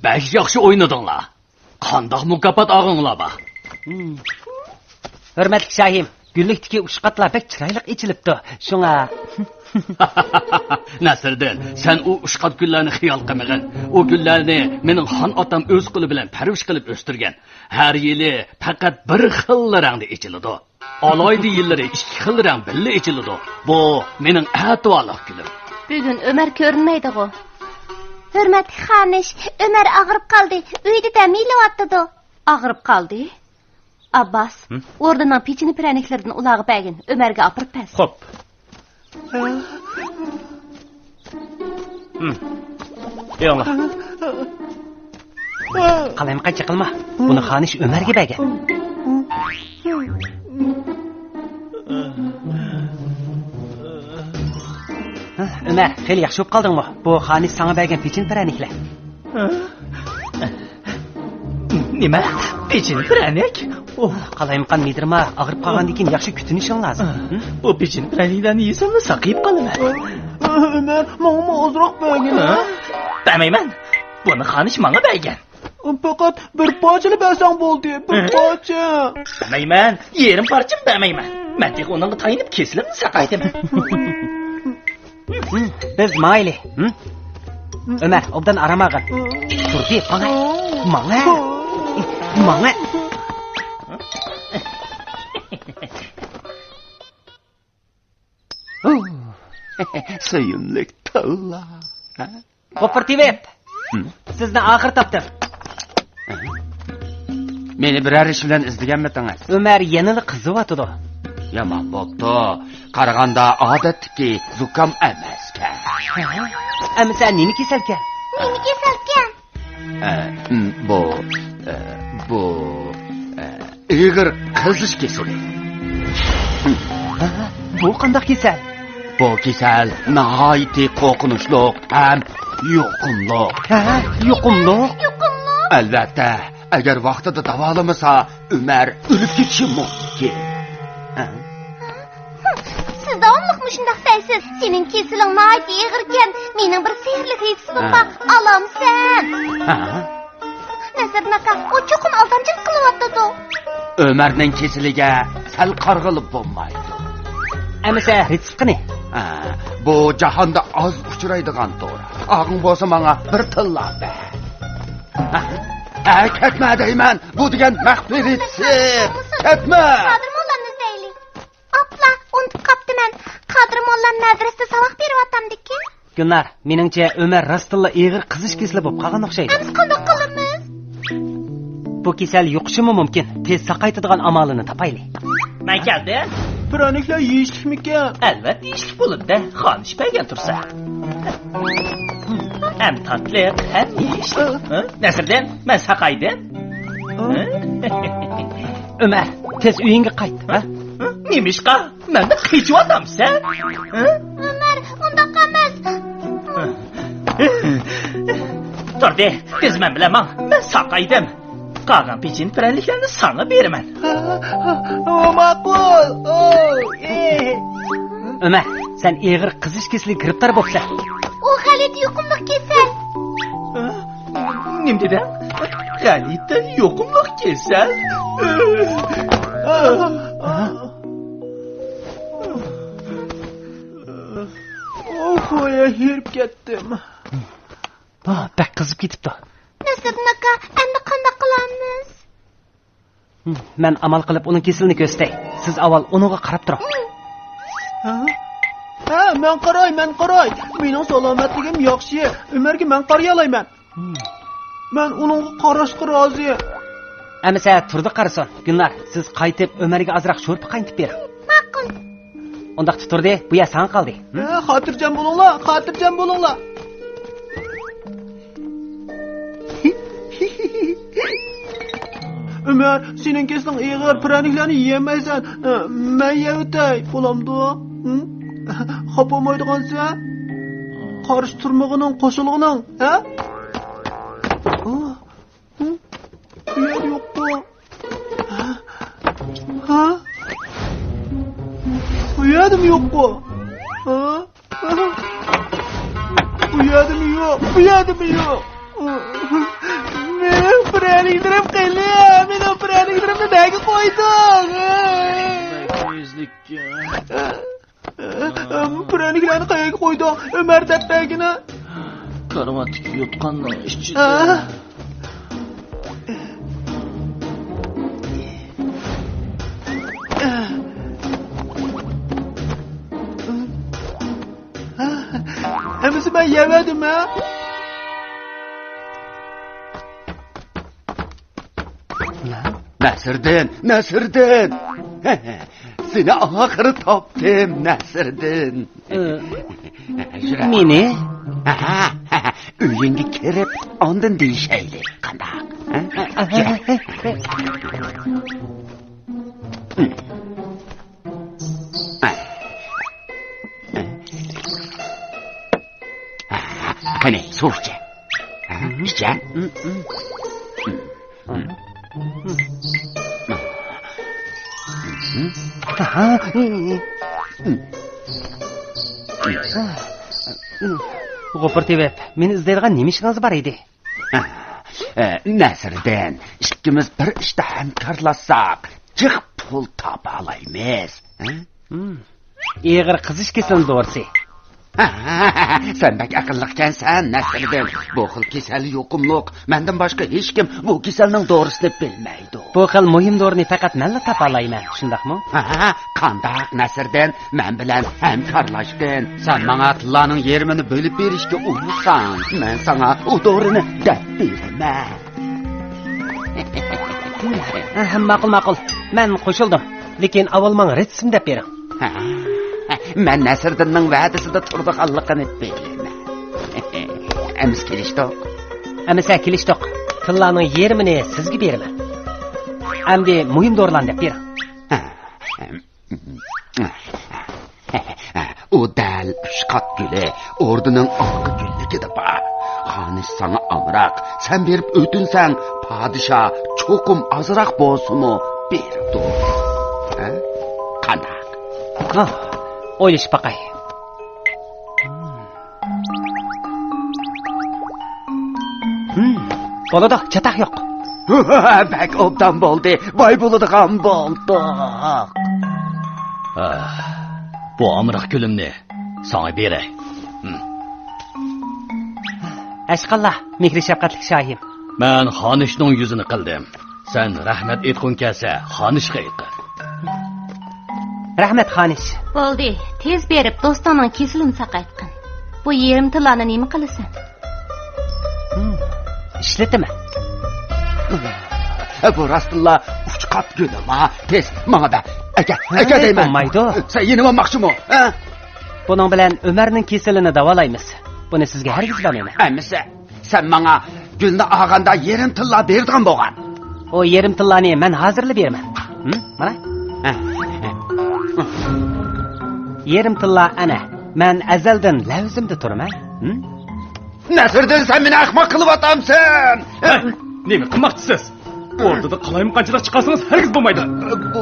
bak yaxshi o'ynadinglar. Qandoq mukofot olg'inglar ba. Hurmatli Shahim, gullikdagi ushqatlar bek chiroyli ichilibdi. Shunga Nasriddin, sen u ushqat gullarni xiyol qilmagin. U gullarni mening xon otam o'z qo'li bilan parvish qilib o'stirgan. Har yili faqat bir xil rangda ichiladi. Oloydi yillari ikki xil rang birga ichiladi. Bu mening atvorliq gulim. Bugun Ömer ko'rinmaydi-ku. Hurmatli xonish, Ömer og'rib qoldi. Uyda damilyapti-da. Og'rib qoldi? Abbas, o'rnidan pechini praniklaridan ulag'ib bagin. Ömerga opirib pas. Xo'p. Yo'q. Qalayim qancha qilma. Buni xonish Ömerga bagin. Ömer, xeyli yaxshi bo'lib qoldingmi? Bu xonish sana bergan pechin praniklar. Nima? Pechin pranik? Qalayimqan medirma, og'rib qolgandan keyin yaxshi kutinishing lozim. O pechin praniklarni yesam saqayib qolaman. Ömer, menga ozroq bergin. Bilmayman. Buni xonish menga bergan. Faqat bir parchali bersang bo'ldi, bir parcha. Bilmayman. Yerim parcham bilmayman. Men tek uningga tayinib kesilib saqaytaman. Biz mayli. Ömer, obdan aramag'in. Turdi, Manga. Suyimlik talla. Kooperativ. Sizni oxir topdim. Meni biror ish bilan izlaganmitingiz? Ömer yanada qizyapti. Yomon bo'pti. Qaraganda odatdagi zukam emaskan. Ama sen nima kesalkan? Nima kesalkan? Bu ig'ir qizish kesali. Bu qanday kesal? Bu kesal nihoyatda qo'rqinchli ham yuqumli. Yuqumli? Albatta, agar vaqtida davolamasa, Umar o'lib ketishi mumkin. Siz davomliqmi shunday deysiz? Sening kesiling nihoyat ig'irkan. Mening bir sehrli hissizim bor. Alamsan. Nasr aka, o cho'qin aldamchilik qilyapti-da. Umarning kesiliga sal qarg'ilib bo'lmaydi. Amasa rizqini? Bu jahonda oz uchraydigan to'g'ri. Og'ing bo'lsa menga bir tilla ber. Ketma deyman. Bu degan maxfiy retsept. Ketma. Qadrmonlarni izlayli. Apla, unutib qaptiman. Qadrmonlar madrasada saboq beryaptimdiki. Gulnar, meningcha Ömer rostilla ig'ir qizish kesilib qolgan o'xshaydi. Biz qanday qilamiz? Bu kasal yuqishi mumkin. Tez saqaytiradigan amalini topayli. Men keldim. Praniklar yeyishlikmikan? Albatta yeyishlik bo'ladi-da. Xonish bergan tursa. Hem tatlı hem yeyishlik. Nasriddin, men saqaydim. Ömer, tez uyingga qayt, ha? Nimishqa? Menda qichyotamsan? Ömer, unda qolmas. Turdi, tez men bilaman. Men saqaydim. Qolgan pechin praniklarni sana beraman. Ma'qul. Ömer, sen ig'ir qizish kesiliga giribtor bo'lsan. U Xalit yuqumliq kesal. Nim dedim? Xalitda yuqumliq kesal. Qo'ya hirib ketdim. Bak qizib ketibdi. Nasr aka, endi qanday qilamiz? Men amal qilib uning kesilini ko'rsatay. Siz avval uniga qarab turing. Men qaray. Mening salomatligim yaxshi. Umarga men qariy olayman. Men uningga qarashga rozi. Amasa turdi qarason. Gulnar, siz qaytib Umarga azroq sho'rpa qaytib bering. Ma'qul. Undaq turdi, bu ya san qoldi. Xotirjam bo'linglar. Ömer, senin kesin ig'ir praniklarni yemaysan. Men yeyotay, bo'lamdi. Xo'polmaydigansan? Qarish turmog'ining qo'shilg'ining, ha? Yo'q-ku. Ha? Uyadim yo'q-ku. Ha? yerdim yok. Bu yerdim yok. Benim praniklerim kıyılıyor. Benim praniklerimi neye koydun? Praniklerini kayaya koydun. Ömer deppegini. Karamatik yutqanning ichida. Hemisi ben yemedim ha. Nasırdın. Seni ahırı toptum Nasırdın. Meni? Uyunga kirib, ondan deyishaylik. Qanday? Qani, suvchi. Ichan? G'o'pirtibet, meni izlaydigan nima ishingiz bor edi? Nasrdin, ikkimiz bir ishda hamkorlashsak, jiq pul topa olamiz. Eg'ir qizish kesildi to'g'risi. Sen bak aqlliqkansan, Nasrdin. Bu xil kasal yo'qimliq. Mendan boshqa hech kim bu kasalning to'g'risini bilmaydi. Bu xil muhim dorini faqat men topa olmayman, shundaqmi? Qandaq Nasrdin, men bilan hamkorlashdin. Sen menga tillaning yerimini bo'lib berishga urinsan. Men sana u dorini deb beraman. Ma'qul. Men qo'shildim. Lekin avval menga retsim deb bering. Men Nasrdinning va'dasida turdiganligini bilaman. Emis kelishdik. Amisa kelishdik. Tillaning yerimini sizga beraman. Endi muhim dorilarni deb bering. U dal ushqat guli, o'rdining orqa gulligida bor. Xonish sana amroq, sen berib o'tinsang, podshoh cho'qim ozroq bo'lsin-u berdi. Qanaq? O'ylish baqay. Bo'ladi, chataq yo'q. Bak obdan bo'ldi, boy bo'ladigan bo'ldi. Bu amroq gulimni sana beray. Ashqallah, mehri shafqatli shohim. Men xonishning yuzini qildim. Sen rahmat etqun kelsa, xonishga aytqin. Rahmat xonish. Bo'ldi, tez berib do'stonning kesilini saqaytqin. Bu yerim tillarni nima qilasan? Ishlataman. Bu rastilla ushqat gulima. Tez, menga da. Aka deyman. Bo'lmaydi. Sen yeni olmoqchimi? Buning bilan Umarning kesilini davolaymiz. Buni sizga hargiz bermayman. Amisa, sen menga gulni olganda yerim tilla berdigan bo'lgan. O yerim tillarni men hozirlab beraman. Mana. Yerim tilla ana. Men azaldan lavzimda turaman. Nasrdin, sen meni ahmoq qilib atamsan. Nima qilmoqchisiz? O'rtada qalayim qanchalar chiqarsangiz hargiz bo'lmaydi. Bu